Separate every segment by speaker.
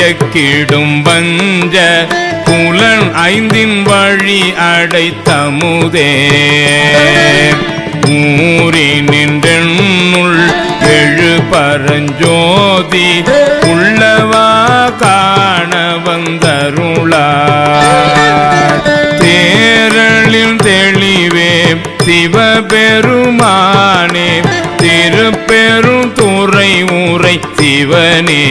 Speaker 1: மயக்கிடும் வஞ்ச புலன் ஐந்தின் வழி அடைத்தமுதே ஊறி நின்றென்னுள் எழு பரஞ்சோதி உள்ளவா காண வந்தருளார் தேரளில் தெளிவே சிவபெருமானே திருப்பெரும் துறை ஊரை சிவனே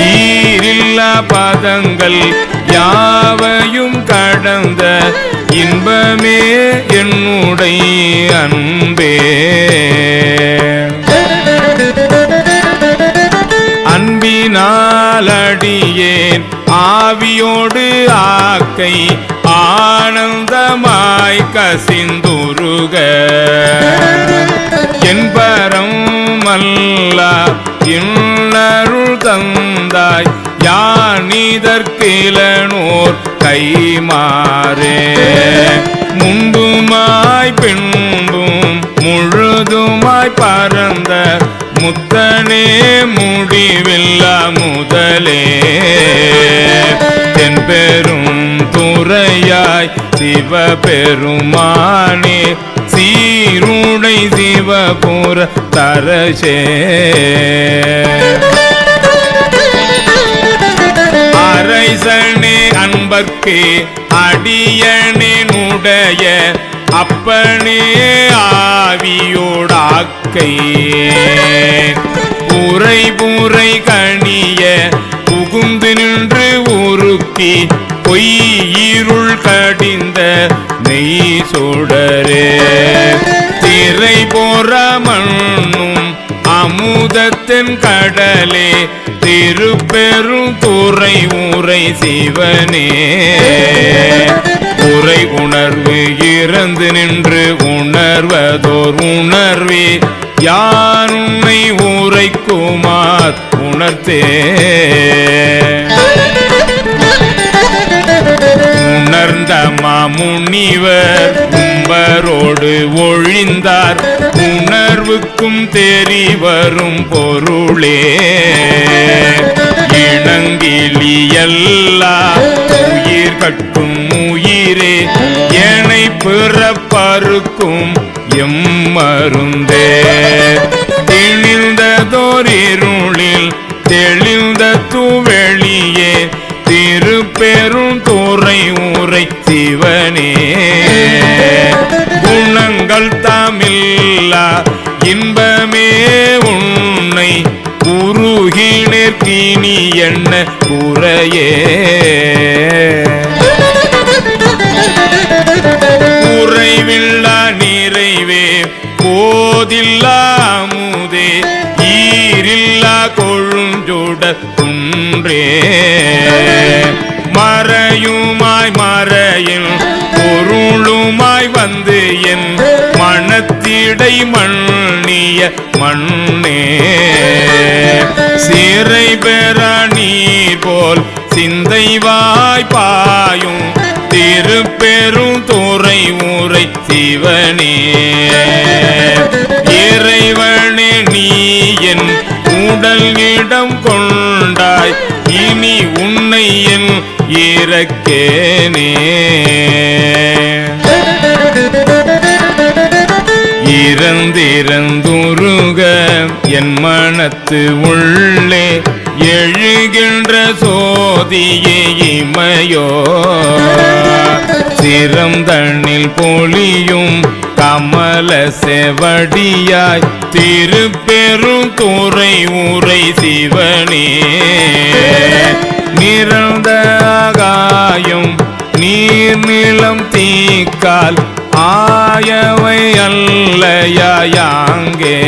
Speaker 1: ஈரில்லா பதங்கள் யாவையும் கடந்த இன்பமே என்னுடைய அன்பே அன்பினாலடியேன் ஆவியோடு ஆக்கை ஆனந்தமாய் கசிந்துருக என்பரம் மல்லா இன்னருள் தந்தாய் யானிதற்கிலனோர் கைமாறே முன்புமாய் பின்பும் முழுதுமாய் பரந்த முத்தனே முடிவில்லா முதலே தென்பெரும் துறையாய் சிவபெருமானே சீருடை சிவபுர தரசே அரைசனே அன்பர்க்கு அடியனுடைய அப்பனே ஆவியோடாக்கை புரை புரை கணிய புகுந்து நின்று உருக்கி பொய்யிருள் கடிந்த நெய் சுடரே திரை போற மண்ணும் அமுதத்தின் கடலே திருப்பெரும் துறை ஊரை சிவனே உரை உணர்வு இறந்து நின்று உணர்வதோர் உணர்வே யான் உன்னை உரைக்குமார் உணர்த்தே உணர்ந்த மாமுனிவர் கும்பரோடு ஒழிந்தார் உணர்வுக்கும் தெரிவரும் பொருளே இணங்கிலியல்லா உயிர் கட்டும் உயிரே என்னை பிறப்பருக்கும் எம்மருந்தே திணிந்ததோரிருளில் தெளிந்த துவெளியே திருப்பெரும் துறை ஊரை சிவனே குணங்கள் தாமில்லா இன்பமே உன்னை குருகினேற்கினி என்ன குறையே குறைவில்லா நிறைவே போதில்லா அமுதே ஈரில்லா கொழுஞ்சோட குன்றே மறையுமாய் மறையில் பொருளுமாய் வந்து என் மனத்திடை மண்ணிய மண்ணே சிறை பெற நீர் போல் சிந்தை வாய்ப்பாயும் திருப்பெரும் துறை ஊரை சிவனே இறைவனே நீ என் உடல் இடம் கொண்டாய் இனி உன்னை என் இறக்கேனே இறந்திறந்துருக என் மனத்து உள்ளே எழுகின்ற சோதியே இமையோ சிரம் தண்ணில் பொழியும் கமல செவடியாய் திருப்பெரும் துறை ஊரை சிவனே நிறந்த ஆகாயம் நீர் நிலம் தீக்கால் ஆயவை அல்லையாங்கே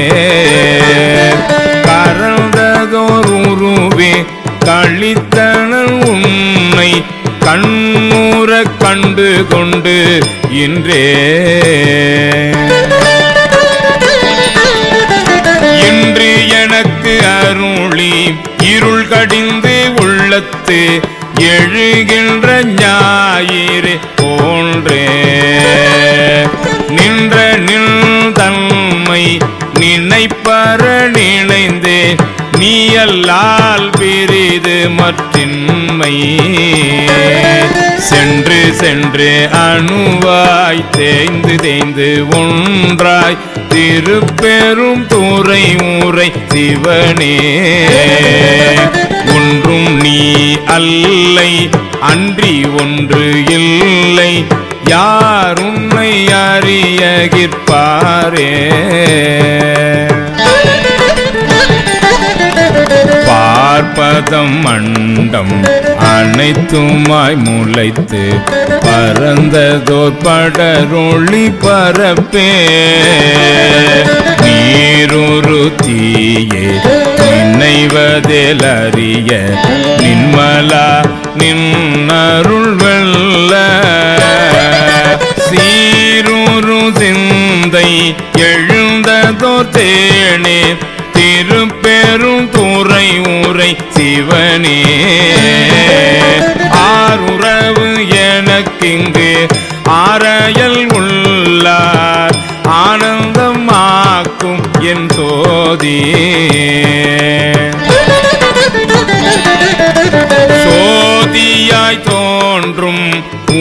Speaker 1: கரந்ததோர் உருவே கழித்தனல் உன்னை கண்ணூர கண்டு கொண்டு இன்றே இன்று எனக்கு அருளி இருள் கடிந்து உள்ளத்து எழுகின்ற ஞாயிறு போன்றே நின்ற நின் தன்மை நினைப்பற நினைந்தே நீயல்லால் பிரிது மற்றின்மை சென்று சென்று அணுவாய் தேய்ந்து தேய்ந்து ஒன்றாய் திருப்பெரும் துறை ஊரை சிவனே ஒன்றும் நீ அல்லை அன்றி ஒன்று இல்லை யார் உன்னை அறியகிற்பாரே பார்ப்பதம் மண்டம் அனைத்துமாய் முளைத்து பரந்ததோர் படரொளி பரப்பே நீரொரு தீயே நினைவதில் அறிய நின்மலா நின்னருள் வெல்ல சீரொரு சிந்தை எழுந்ததோர் தேனே திருப்பெரும் துறை ஊரை சிவனே ஆருறவு எனக்கிங்கு ஆரையல் உள்ளார் ஆனந்தமாக்கும் என் சோதி சோதியாய் தோன்றும்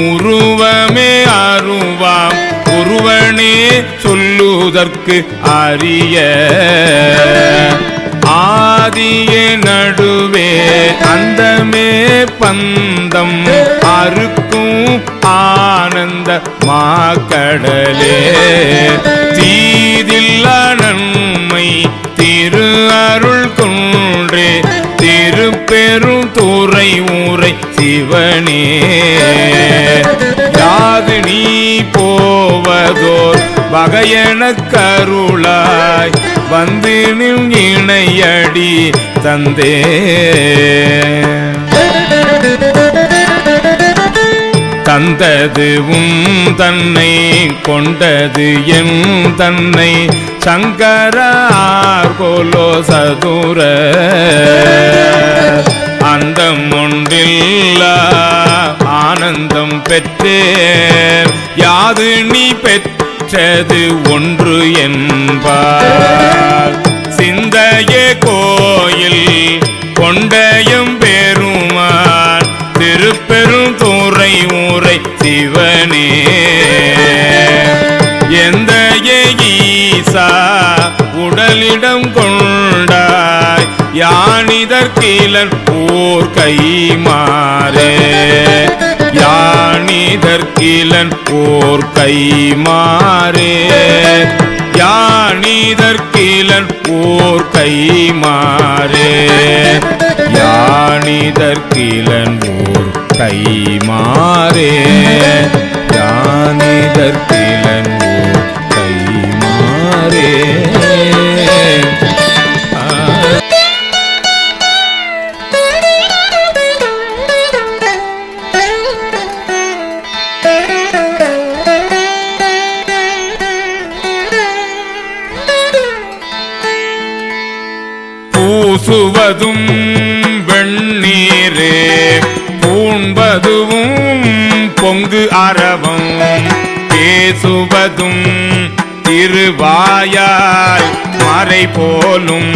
Speaker 1: உருவமே அருவாம் ஒருவனே சொல்லுதற்கு அரிய ஆதியே நடுவே அந்தமே பந்தம் அறுக்கும் ஆனந்த மாக்கடலே தீதில்லா நன்மை திரு அருள் கொன்றே திருப்பெரும் துறை ஊரை சிவனே யாது நீ போவதோர் வகையெனக் கருளாய் வந்து நின் இணையடி தந்தே தந்தது உன் தன்னை கொண்டது என் தன்னை சங்கரார் போலோ சதுர அந்தம் ஒன்றில்லா ஆனந்தம் பெற்றேன் யாது நீ பெற்றது ஒன்று என்பார் சிந்தையே கோயில் கொண்டயம் பெருமான் திருப்பெரும் துறை ஊரை சிவனே எந்த ஈசா உடலிடம் கொண்டாய் யானிதற்கிலன் ஓர் கை மாறே யானிதற்கிலன் ஓர் கை மாறே யானிதற்கிலன் ஓர் கை மாறே யானிதற்கிலன் ஓர் கை மாறே யானிதற்கிலன் ஓர் கை மாறே பூசுவதும் வெண்ணீரே பூண்பதுவும் பொங்கு அரவம் பேசுவதும் திருவாயாய் மறை போலும்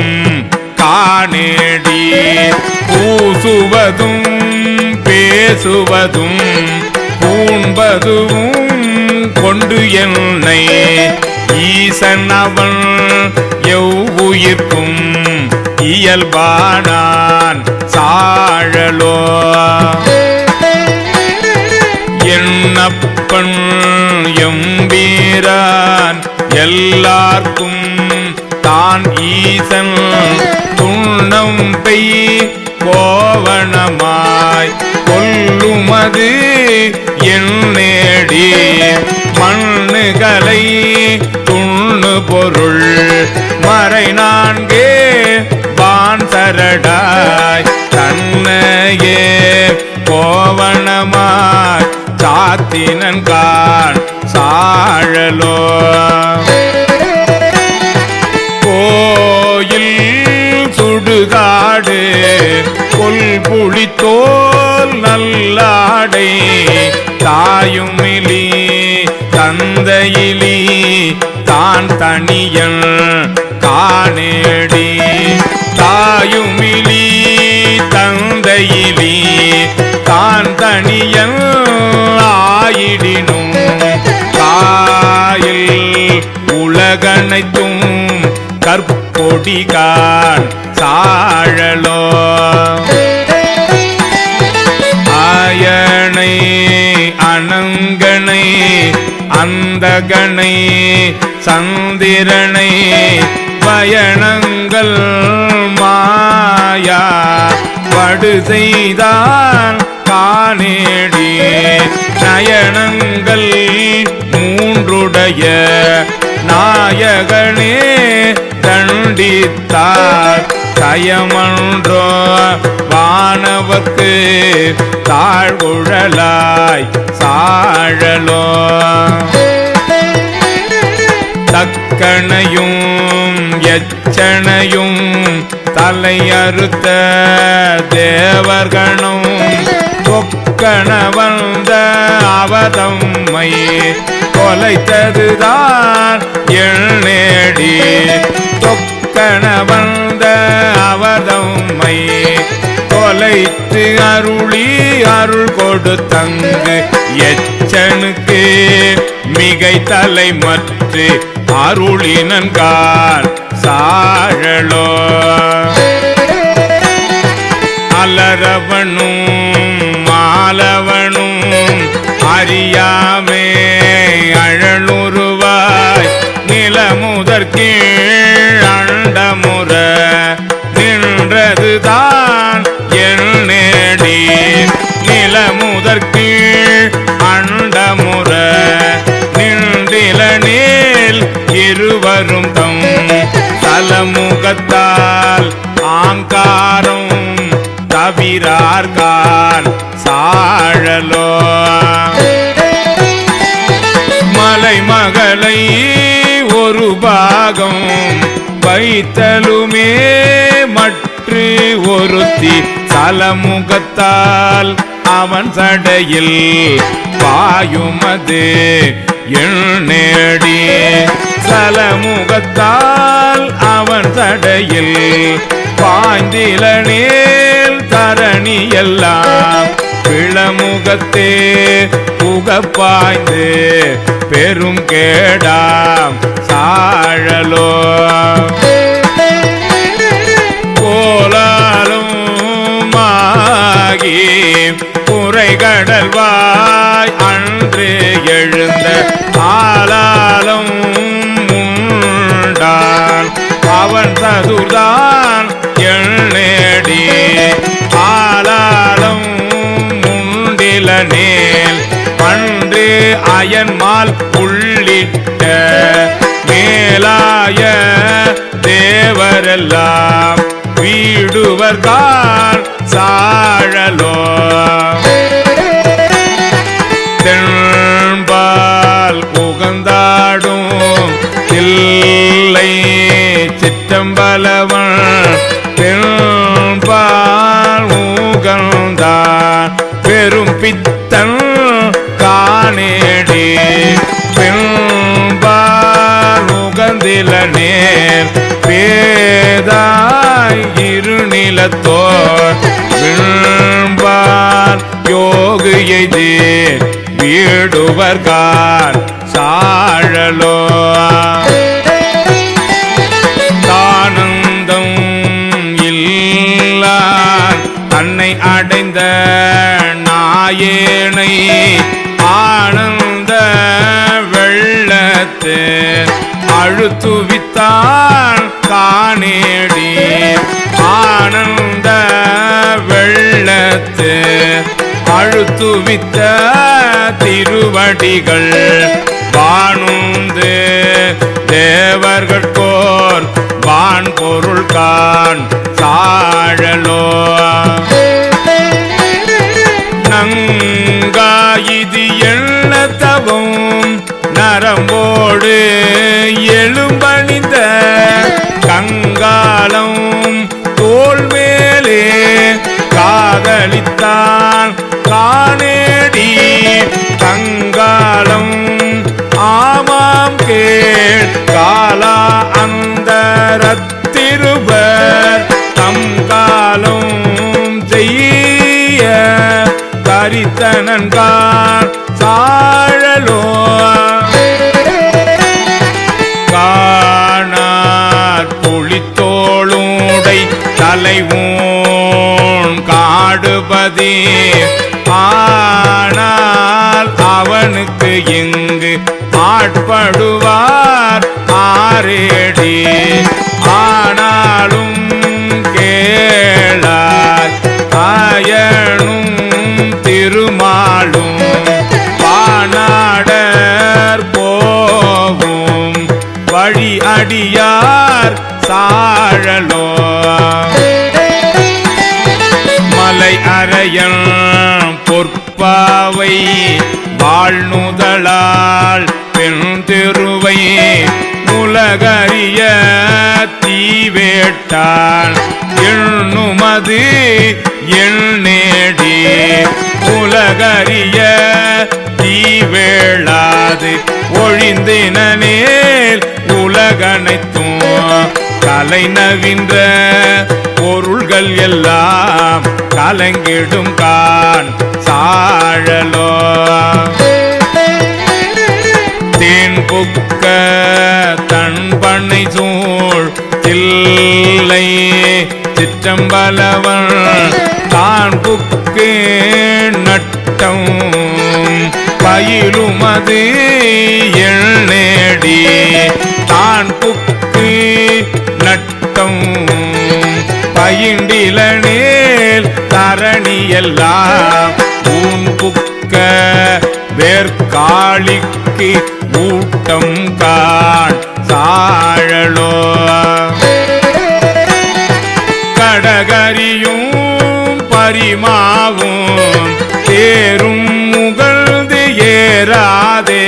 Speaker 1: காணேடி பூசுவதும் பேசுவதும் பூண்பதுவும் கொண்டு என்னை ஈசன் அவன் எவ்வுயிர்க்கும் இயல்பானான் சாழலோ என்னப்பன் எம்பீரான் எல்லார்க்கும் தான் ஈசன் துண்ணம் பெய் கோவணமாய் கொல்லுமது என் நேடி மண்ணுகளை துண்ணு பொருள் மறை நான்கே வான் சரடாய் தன்னையே கோவணமாய் சாத்தினன்கான் சாழலோ கோயில் சுடுகாடு கொல்புளித்தோல் நல்லாடை தாயுமிலி தந்தையிலி தான் தனியன் காணேடி தாயுமிலி தந்தையிலி தான் தனியன் ஆயிடினும் காயில் உலகனைத்தும் கற்பொடிகான் சாழலோ ஆயனை அனங்கனை அந்தகனை சந்திரனை பயணங்கள் மாயா படு செய்தான் காணேடி நயனங்கள் மூன்றுடைய நாயகனே தண்டித்தார் கயமன்றோ வானவர்க்கு தாழ்குழலாய் சாழலோ தக்கனையும் எச்சனையும் தலையறுத்த தேவர்களும் தொக்கன வந்த அவதம்மை கொலைத்ததுதான் எண்ணேடி தொக்கன வந்த அவதம்மை கொலைத்து அருளி அருள் கொடுத்தங்கு எச்சனுக்கு மிகை தலை மற்ற அருளினன்கார் சாழலோ அலரவனும் மாலவனும் அறியாமே அழலுருவாய் நிலமுதற்கீழ் அண்டமுற நின்றதுதான் என் நேடி நிலமுதற்கீழ் அண்டமுற நின்றிலனேல் இருவரும் தம் தலமுகத்தால் ஆங்காரம் தவிரார்கான் சாழலோ மலைமகளை ஒரு பாகம் வைத்தலுமே மற்று ஒருத்தி தலமுகத்தால் அவன் சடையில் பாயுமது எண்ணேடி சலமுகத்தால் அவன் சடையில் பாய்ந்திலனேல் தரணி எல்லாம் பிளமுகத்தே புகப்பாய்ந்து பெரும் கேடாம் சாழலோ கோலாலும் மாகி குறைகடல்வாய் அன்று எழுந்த ஆலாலும் உண்டான் அவன் சதுர்தான் எண்ணேடி ஆலாலும் உண்டிலனேல் பன்று அயன்மால் உள்ளிட்ட மேலாய தேவரெல்லாம் வீடுவர்கான் சாழலோ தென்பால் புகந்தாடும் தில்லை சிற்றம்பலவன் தென்பால் உகந்தான் பெரும் பித்தன் காணேடி பெண்பால் உகந்திலனேர் பேதாய் இருநிலத்தோர் விண்பால் யோகு எய்து வீடுவர்கான் சாழலோ தானந்தம் இல்லான் தன்னை அடைந்த நாயேனை ஆனந்த வெள்ளத்து அழுத்துவித்தான் காணேடி ஆனந்த வெள்ளத்து அழுத்துவித்த திருவடிகள் வானுந்து தேவர்கட்கோர் வான் பொருள் கான் சாழலோ நங்காயிது எண்ணத்தவும் நரம்போடு எழும்பணிந்த கங்காலம் தோல் மேலே காதலித்தான் காணேடி கங்காலம் ஆமாம் கேள் காலா அந்தரத்திருவர் கரித்தனன்கான் சாழலோ காணார் புலித்தோளுடை தலைவோன் காடுபதி ஆனால் அவனுக்கு எங்கு ஆட்படுவார் ஆரேடி ஆனாலும் கேளாய் ஆயனும் திருமாலும் பானாடர் போகும் வழி அடியார் சாழலோ மலை அறையன் பொற்பாவை வாழ்நுதலால் பெண் திருவை உலகறிய தீவேட்டான் எண்ணுமது எள் நேடி உலகறிய தீவேளாது ஒழிந்தினேல் உலகனைத்தும் கலை நவின்ற பொருள்கள் எல்லாம் கலங்கிடும் கான் சாழலோ தேன் புக்க தன் பண்ணை சூழ் தில்லை சிற்றம்பலவன் தான் புக்கு நட்டம் பயிலுமது எள் நேடி தான் புக்கு நட்டம் பயிண்டிலனேல் தரணியெல்லாம் ஊன் புக்க வேற்காளிக்கு ஊட்டம் காண் சாழலோ கடகரியும் பரிமாவும் தேரும் முகழ்ந்து ஏறாதே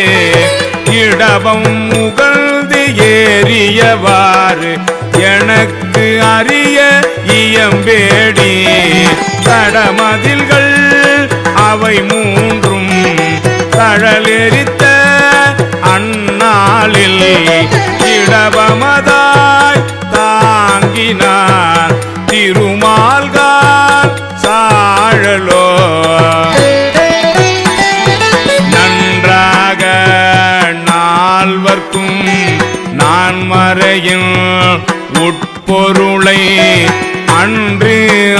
Speaker 1: இடவம் முகழ்ந்து ஏறியவாறு எனக்கு அறிய இயம்பேடி கடமதில்கள் அவை மூன்றும் தழலெரித்த அந்நாளில் இடவமதாய் தாங்கினார் திருமால்கால் சாழலோ நன்றாக நால்வர்க்கும் நான் மறையின் உட்பொருளை அன்று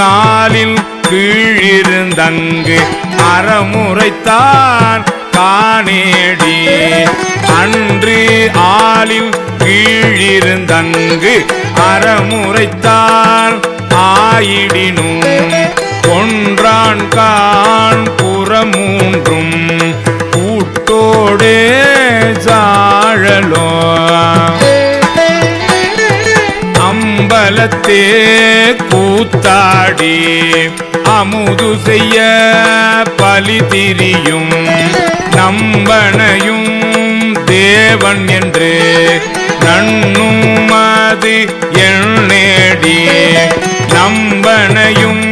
Speaker 1: ஆலில் கீழிருந்தங்கு அறமுறைத்தான் காணேடி அன்று ஆலில் கீழிருந்தங்கு அறமுறைத்தான் ஆயிடினும் கொன்றான் கான் புறமூன்றும் கூட்டோடே சாழலோ அம்பலத்தே கூத்தாடி அமுது செய்ய பலி திரியும் நம்பனையும் தேவன் என்று நண்ணும் அது எள் நேடி நம்பனையும்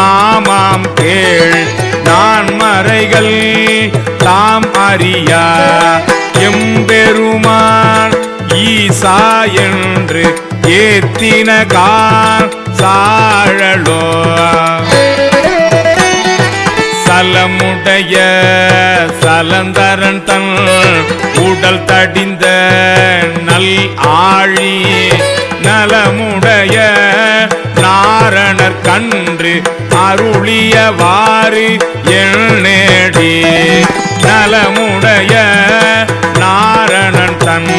Speaker 1: ஆமாம் கேள் நான் மறைகள் தாம் அறியா எம்பெருமான் ஈசா என்று ஏத்தின கான் சாழலோ சலமுடைய சலந்தரன் தன் உடல் தடிந்த நல் ஆழி நலமுடைய நாரணர் கன்று அருளியவாறு எள் நேடி நலமுடைய நாரணன் தன்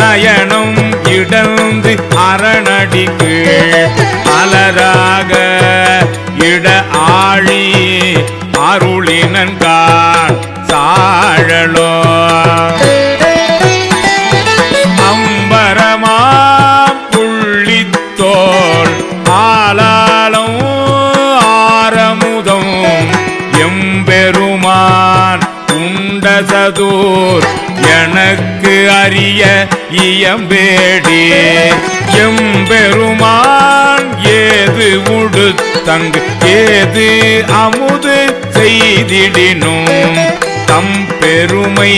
Speaker 1: நயனம் இடந்து அரணடிக்கு அலராக இட ஆழி அருளினன்கான் சாழலோ அம்பரமா புள்ளித்தோல் ஆலாலம் ஆரமுதம் எம்பெருமான் உண்டசதூர் எனக்கு அறிய இயம்பேடி எம்பெருமான் ஏது உடுத்தங்கு ஏது அமுது செய்திடினும் தம் பெருமை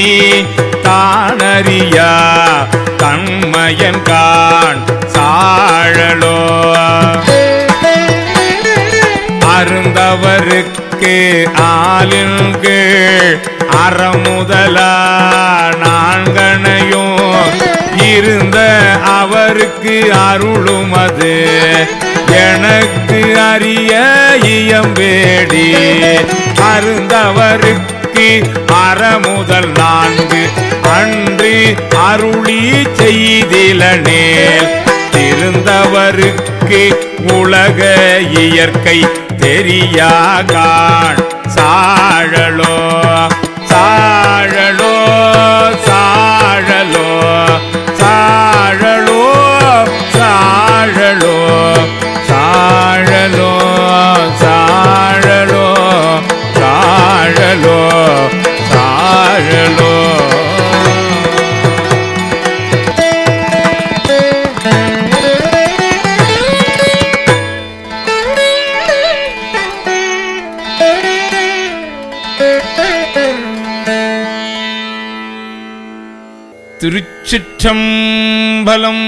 Speaker 1: தானறியா தன்மயன் கான் சாழலோ அருந்தவருக்கு ஆலின் கீழ் அறமுதலா நான்கனையும் இருந்த அவருக்கு அருளுமது எனக்கு அறிய இயம்பேடி அருந்தவருக்கு அறமுதல் நான்கு அன்று அருளி செய்திலனேல் திருந்தவருக்கு உலக இயற்கை தெரியாகான் சாழலோ சாழலோ சாழலோ சாழலோ சாழலோ சாழலோ சாழலோ சாழலோ சாழலோ திருச்சிற்றம்பலம்.